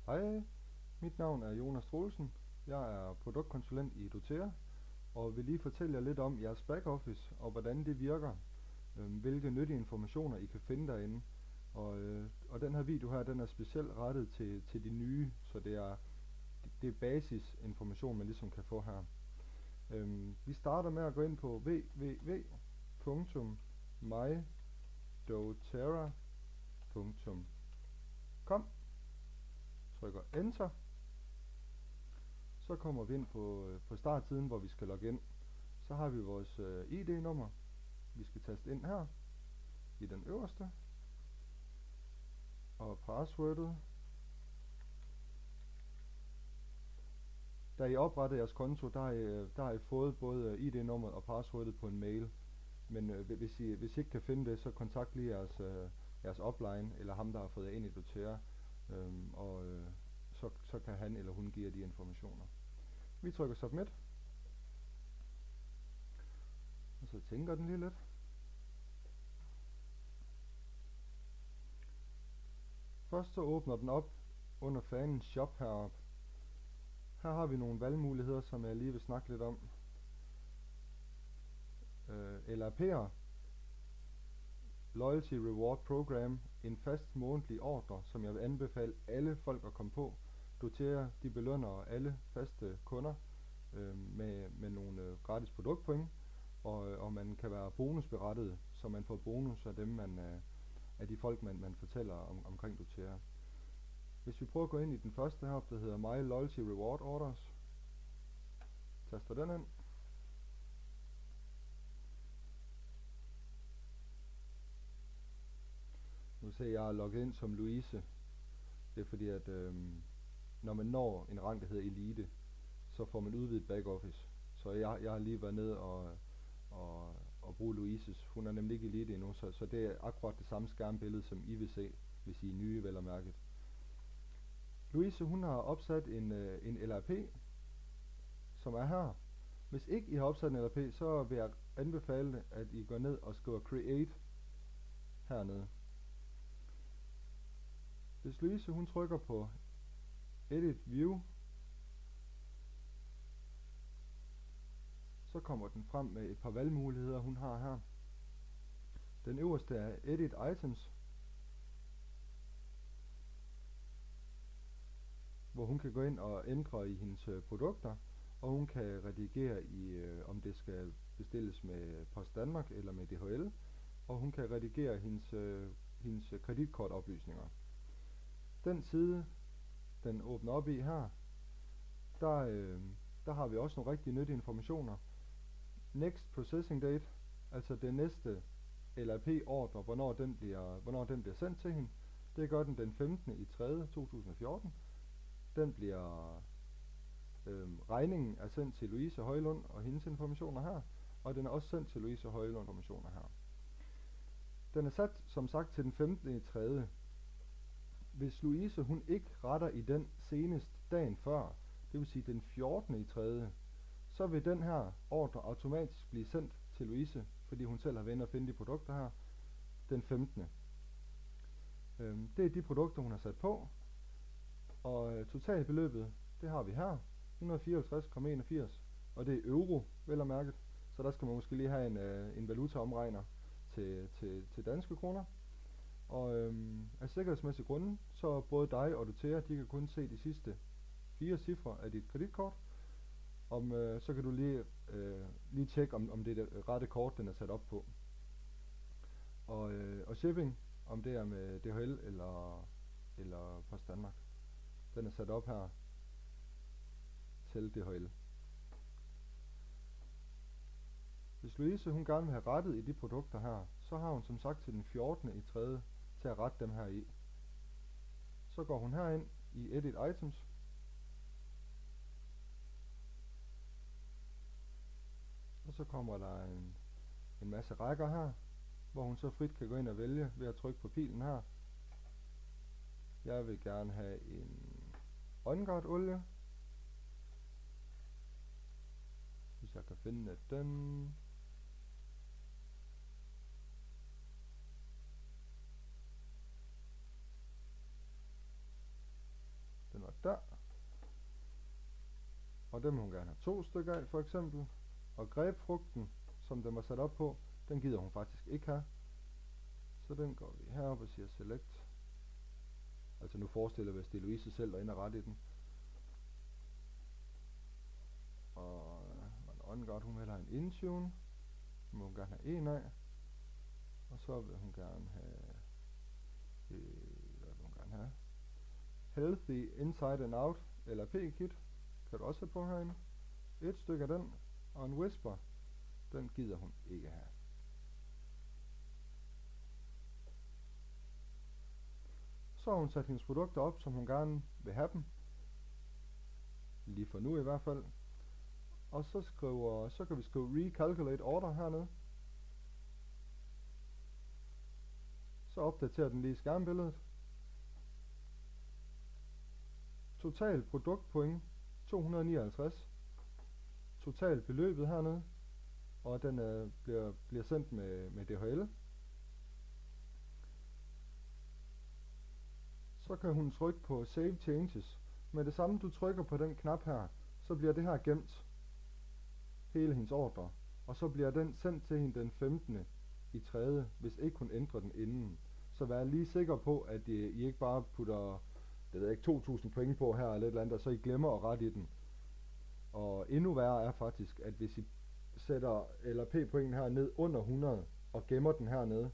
Hej, mit navn er Jonas Troelsen. Jeg er produktkonsulent i doTERRA og vil lige fortælle jer lidt om jeres backoffice og hvordan det virker. Hvilke nyttige informationer I kan finde derinde. Og den her video her, den er specielt rettet til de nye, så det er basisinformation, man ligesom kan få her. Vi starter med at gå ind på www.mydoterra.com. Trykker enter. Så kommer vi ind på startsiden, hvor vi skal logge ind. Så har vi vores ID-nummer. Vi skal taste ind her i den øverste. Og passwordet. Da I oprettede jeres konto, der har I fået både ID-nummeret og passwordet på en mail. Men hvis I ikke kan finde det, så kontakt lige jeres upline, eller ham, der har fået jer ind i doTERRA. Så kan han eller hun give jer de informationer. Vi trykker submit. Og så tænker den lige lidt. Først så åbner den op under fanens shop heroppe. Her har vi nogle valgmuligheder, som jeg lige vil snakke lidt om. LRP'er, Loyalty Reward Program, en fast månedlig ordre, som jeg vil anbefale alle folk at komme på. doTERRA, de belønner alle faste kunder med nogle gratis produktpoint, og man kan være bonusberettiget, så man får bonus af dem, af de folk, man fortæller omkring doTERRA. Hvis vi prøver at gå ind i den første heroppe, der hedder My Loyalty Reward Orders, taster den ind. Nu ser jeg er logget ind som Louise. Det er fordi, at når man når en rang, der hedder Elite, så får man udvidet backoffice. Så jeg har lige været ned og bruge Louises. Hun er nemlig ikke Elite endnu, så det er akkurat det samme skærmbillede, som I vil se, hvis I er nye, vel og mærket. Louise, hun har opsat en LRP, som er her. Hvis ikke I har opsat en LRP, så vil jeg anbefale, at I går ned og skriver Create hernede. Hvis Louise hun trykker på Edit View, så kommer den frem med et par valgmuligheder, hun har her. Den øverste er Edit Items, hvor hun kan gå ind og ændre i hendes produkter, og hun kan redigere i, om det skal bestilles med Post Danmark eller med DHL, og hun kan redigere hendes kreditkortoplysninger. Den side, den åbner op i her, der har vi også nogle rigtig nyttige informationer. Next Processing Date, altså det næste LRP-ordre, hvornår den bliver sendt til hende. Det gør den 15.3.2014. Den bliver regningen er sendt til Louise Højlund og hendes informationer her, og den er også sendt til Louise Højlund informationer her. Den er sat som sagt til den 15.3. Hvis Louise hun ikke retter i den senest dagen før, det vil sige den 14.3., så vil den her ordre automatisk blive sendt til Louise, fordi hun selv har været inde og finde de produkter her, den 15. Det er de produkter, hun har sat på, og totalbeløbet, det har vi her, 154,81, og det er euro, vel og mærket, så der skal man måske lige have en valutaomregner til danske kroner. Og af sikkerhedsmæssige grunde, så både dig og doTERRA, de kan kun se de sidste 4 cifre af dit kreditkort. Så kan du lige tjekke, om det er det rette kort, den er sat op på. Og shipping, om det er med DHL eller Post Danmark. Den er sat op her til DHL. Hvis Louise hun gerne vil have rettet i de produkter her, så har hun som sagt til den 14.3. til at rette dem her i. Så går hun herind i Edit Items. Og så kommer der en masse rækker her, hvor hun så frit kan gå ind og vælge ved at trykke på pilen her. Jeg vil gerne have en OnGuard olie. Hvis jeg kan finde den. der. Og dem vil hun gerne have 2 stykker af, for eksempel. Og grebfrugten, som den var sat op på, den gider hun faktisk ikke have. Så den går vi herop og siger select. Altså nu forestiller vi, hvis det er Louise selv, der ender ret i den. Og OnGuard, hun vil have en Intune. Den må hun gerne have en af. Og så vil hun gerne have... hvad vil hun gerne have? Healthy Inside and Out LRP-kit. Kan du også have på herinde. 1 stykke af den. Og en Whisper. Den gider hun ikke have. Så har hun sat hendes produkter op, som hun gerne vil have dem. Lige for nu i hvert fald. Og så kan vi skrive Recalculate Order hernede. Så opdaterer den lige skærmbilledet. Total produktpoint 259. Total beløbet hernede. Og den bliver sendt med DHL. Så kan hun trykke på Save Changes. Med det samme du trykker på den knap her, så bliver det her gemt. Hele hendes ordre. Og så bliver den sendt til hende den 15. i 3. hvis ikke hun ændrer den inden. Så vær lige sikker på, at I ikke bare putter, det ved jeg ikke, 2000 point på her eller et eller andet, og så I glemmer at rette i den. Og endnu værre er faktisk, at hvis I sætter LRP-pointen her ned under 100 og gemmer den hernede,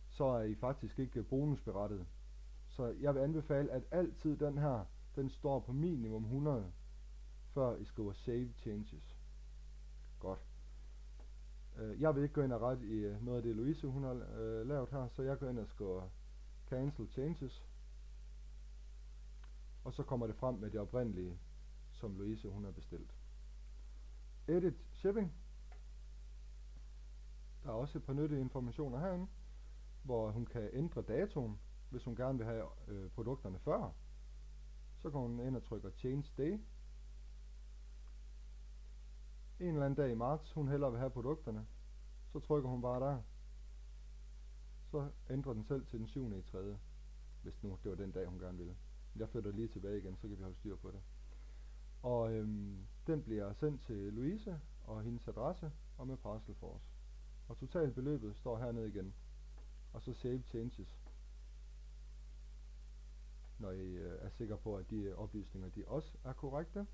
så er I faktisk ikke bonusberettet. Så jeg vil anbefale, at altid den her, den står på minimum 100, før I skriver Save Changes. Godt. Jeg vil ikke gå ind og rette i noget af det Louise hun har lavet her, så jeg går ind og skriver Cancel Changes. Og så kommer det frem med det oprindelige, som Louise hun har bestilt. Edit Shipping. Der er også et par nyttige informationer herinde, hvor hun kan ændre datoen, hvis hun gerne vil have produkterne før. Så går hun ind og trykker Change Day. En eller anden dag i marts, hun hellere vil have produkterne, så trykker hun bare der. Så ændrer den selv til den 7. i 3. hvis nu det var den dag, hun gerne ville. Jeg flytter lige tilbage igen, så kan vi holde styr på det. Og den bliver sendt til Louise og hendes adresse og med Parcel Force. Og totalbeløbet står hernede igen. Og så Save Changes, når I er sikre på, at de oplysninger de også er korrekte.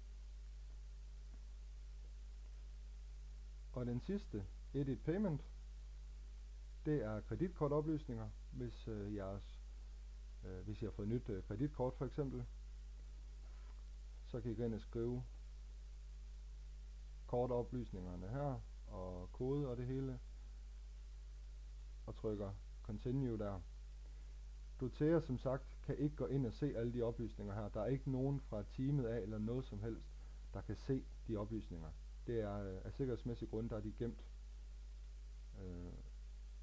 Og den sidste, Edit Payment, det er kreditkortoplysninger, hvis hvis I har fået nyt kreditkort for eksempel. Så kan I gå ind og skrive kortoplysningerne her, og kode og det hele, og trykker Continue der. Doterra som sagt kan ikke gå ind og se alle de oplysninger her. Der er ikke nogen fra teamet af eller noget som helst, der kan se de oplysninger. Det er af sikkerhedsmæssig grund, der er de gemt,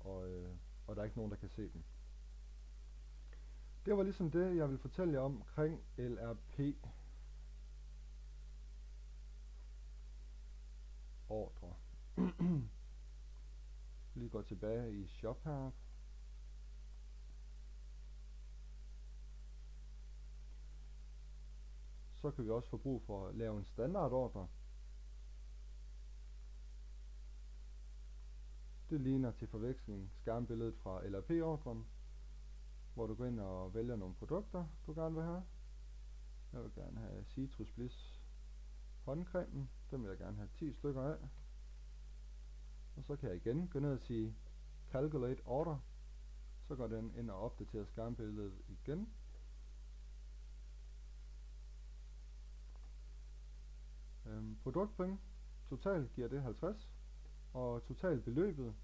og der er ikke nogen, der kan se dem. Det var ligesom det, jeg vil fortælle jer omkring LRP ordre. Lige gå tilbage i shop her. Så kan vi også få brug for at lave en standardordre. Det ligner til forveksling skærmbilledet fra LRP-ordren, hvor du går ind og vælger nogle produkter, du gerne vil have. Jeg vil gerne have Citrus Bliss håndcremen. Den vil jeg gerne have 10 stykker af. Og så kan jeg igen gå ned og sige Calculate Order. Så går den ind og opdaterer skærmbilledet igen. Produktpoint totalt giver det 50, og totalbeløbet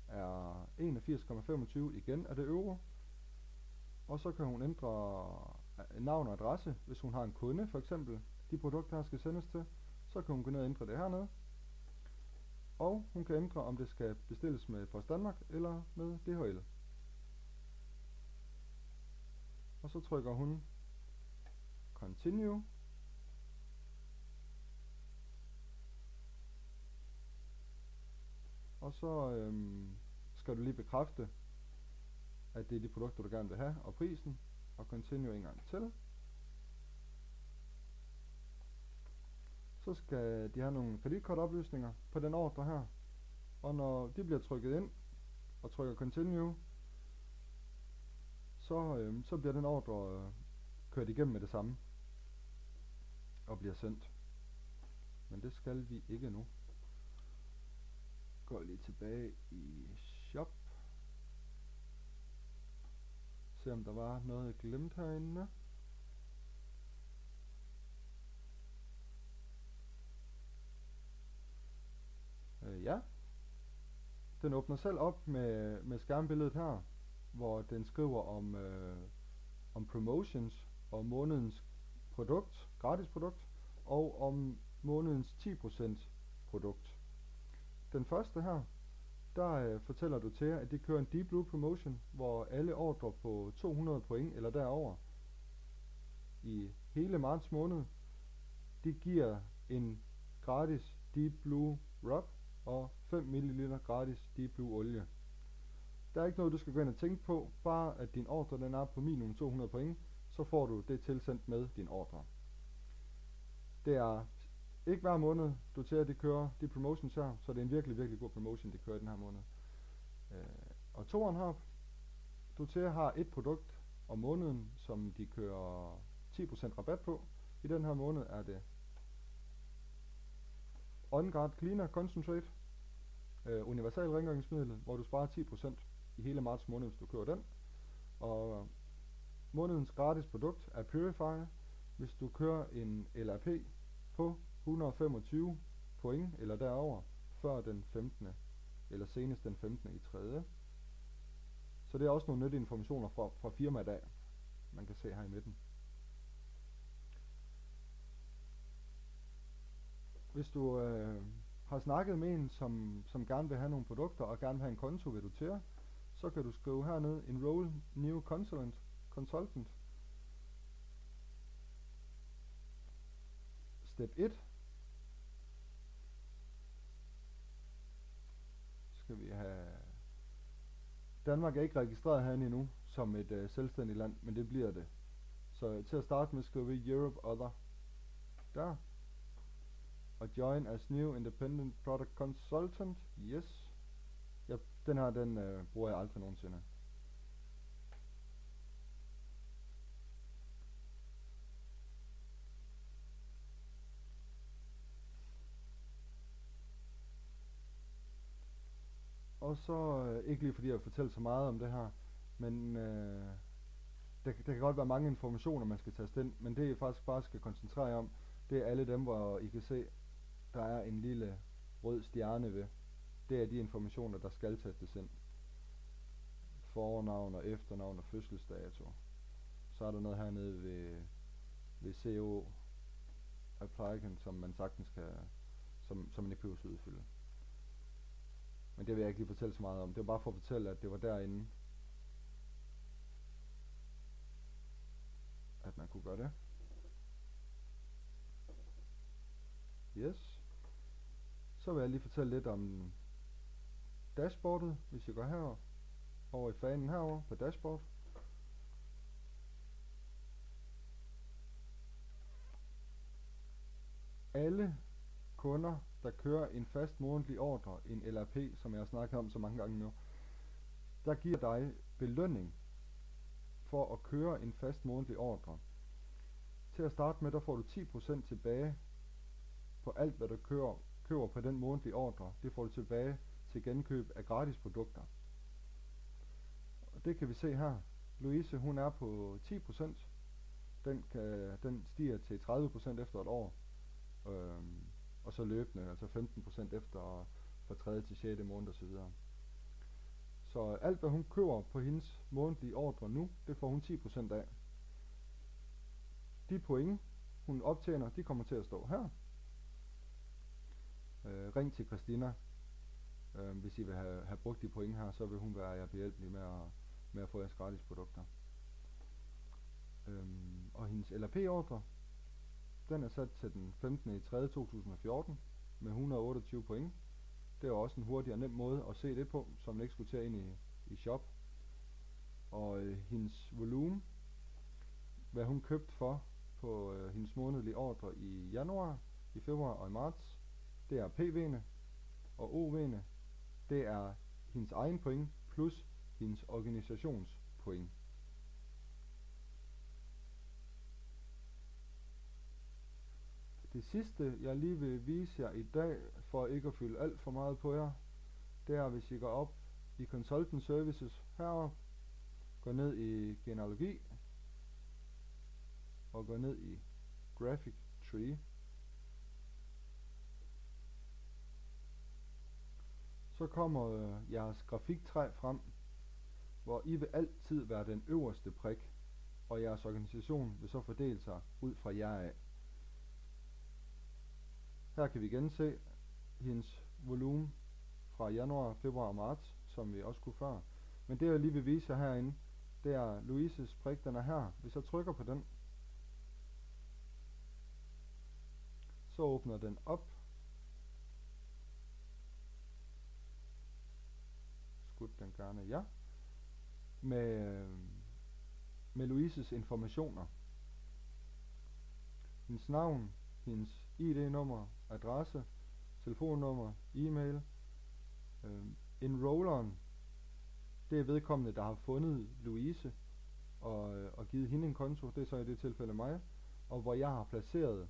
er 81,25, igen er det euro. Og så kan hun ændre navn og adresse, hvis hun har en kunde for eksempel, de produkter her skal sendes til, så kan hun gå ned og ændre det hernede. Og hun kan ændre, om det skal bestilles med Post Danmark eller med DHL. Og så trykker hun Continue. Og så skal du lige bekræfte, at det er de produkter, du gerne vil have, og prisen. og continue en gang til. Så skal de have nogle kreditkortoplysninger på den ordre her, og når de bliver trykket ind og trykker continue, så bliver den ordre kørt igennem med det samme og bliver sendt. Men det skal vi ikke nu. Går lige tilbage i shop. Se om der var noget jeg glemte herinde. Ja. Den åbner selv op med skærmbilledet her, hvor den skriver om promotions og månedens produkt, gratis produkt, og om månedens 10% produkt. Den første her, der fortæller du til, at de kører en Deep Blue promotion, hvor alle ordrer på 200 point eller derover i hele marts måned, de giver en gratis Deep Blue Rub og 5 ml gratis Deep Blue olie. Der er ikke noget du skal gå ind og tænke på, bare at din ordre den er på minimum 200 point, så får du det tilsendt med din ordre. Det er ikke hver måned du til at de kører de promotions her, så det er en virkelig, virkelig god promotion de kører den her måned. Og toeren her, du til har et produkt om måneden, som de kører 10% rabat på. I den her måned er det On Guard Cleaner Concentrate, universal rengøringsmiddel, hvor du sparer 10% i hele marts måned, hvis du kører den. Og månedens gratis produkt er Purifier, hvis du kører en LRP på 125 point eller derover før den 15. eller senest den 15. i 3. Så det er også nogle nyttige informationer fra firmaet af, man kan se her i midten. Hvis du har snakket med en, som gerne vil have nogle produkter og gerne vil have en konto ved Doterra, så kan du skrive hernede Enroll New Consultant. Step 1. Skal vi have... Danmark er ikke registreret herinde endnu som et selvstændigt land, men det bliver det. Så til at starte med skriver vi Europe Other. Der. Og join as new independent product consultant. Yes. Ja, den her, den bruger jeg aldrig nogensinde. Og så, ikke lige fordi jeg vil fortælle så meget om det her, men der kan godt være mange informationer, man skal taste ind, men det jeg faktisk bare skal koncentrere om, det er alle dem, hvor I kan se, der er en lille rød stjerne ved. Det er de informationer, der skal tastes ind. Fornavn og efternavn og fødselsdato. Så er der noget hernede ved CO applicant, som man sagtens kan, som man ikke behøver at udfylde. Men det vil jeg ikke lige fortælle så meget om. Det var bare for at fortælle, at det var derinde, at man kunne gøre det. Yes. Så vil jeg lige fortælle lidt om dashboardet, hvis jeg går herover, over i fanen herover på dashboard. Alle kunder, der kører en fast månedlig ordre, en LRP, som jeg har snakket om så mange gange nu, der giver dig belønning for at køre en fast månedlig ordre. Til at starte med, der får du 10% tilbage på alt, hvad du køber på den månedlige ordre. Det får du tilbage til genkøb af gratis produkter. Og det kan vi se her. Louise, hun er på 10%. Den stiger til 30% efter et år. Og så løbende, altså 15% efter fra 3. til 6. måned osv. Så alt hvad hun køber på hendes månedlige ordre nu, det får hun 10% af. De point hun optjener, de kommer til at stå her. Ring til Christina. Hvis I vil have brugt de point her, så vil hun være jer behjælpelig med at få jeres gratis produkter. Og hendes LRP-ordre, den er sat til den 15. i 3. 2014 med 128 point. Det er også en hurtig og nem måde at se det på, så man ikke skulle tage ind i shop. Og hendes volumen, hvad hun købte for på hendes månedlige ordre i januar, i februar og i marts. Det er PV'ne, og OV'ne, det er hendes egen point plus hendes organisationspoint. Det sidste, jeg lige vil vise jer i dag, for ikke at fylde alt for meget på jer, det er, hvis I går op i Consultant Services heroppe, går ned i genealogi, og går ned i Graphic Tree, så kommer jeres grafiktræ frem, hvor I vil altid være den øverste prik, og jeres organisation vil så fordele sig ud fra jer af. Her kan vi igen se hendes volumen fra januar, februar og marts, som vi også kunne før. Men det jeg lige vil vise jer herinde, det er Louises prik, den er her. Hvis jeg trykker på den, så åbner den op. Skud den gerne, ja. Med Louises informationer. Hendes navn, hendes ID-nummer, adresse, telefonnummer, e-mail. Enrolleren, det er vedkommende, der har fundet Louise og givet hende en konto. Det er så i det tilfælde mig. Og hvor jeg har placeret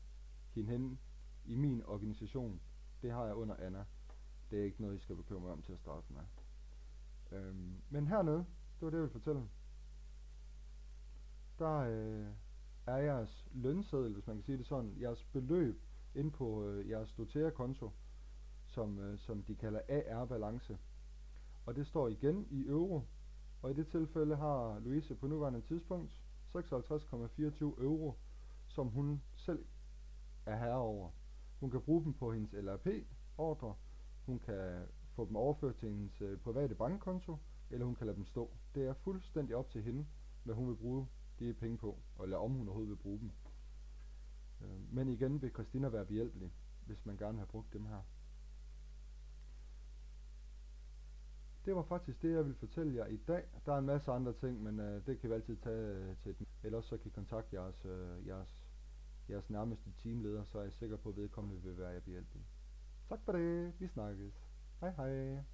hende hen i min organisation, det har jeg under Anna. Det er ikke noget, I skal bekymre mig om til at starte med. Men hernede, det var det, jeg ville fortælle. Der er jeres lønseddel, hvis man kan sige det sådan, jeres beløb inde på jeres Doterra-konto, som de kalder AR-balance. Og det står igen i euro, og i det tilfælde har Louise på nuværende tidspunkt 56,24 euro, som hun selv er herre over. Hun kan bruge dem på hendes LRP-ordre, hun kan få dem overført til hendes private bankkonto, eller hun kan lade dem stå. Det er fuldstændig op til hende, hvad hun vil bruge de penge på, eller om hun overhovedet vil bruge dem. Men igen vil Christina være behjælpelig, hvis man gerne vil have brugt dem her. Det var faktisk det, jeg ville fortælle jer i dag. Der er en masse andre ting, men det kan vi altid tage til den. Ellers så kan I kontakte jeres nærmeste teamleder, så er jeg sikker på, at vedkommende vil være jer behjælpelig. Tak for det. Vi snakkes. Hej hej.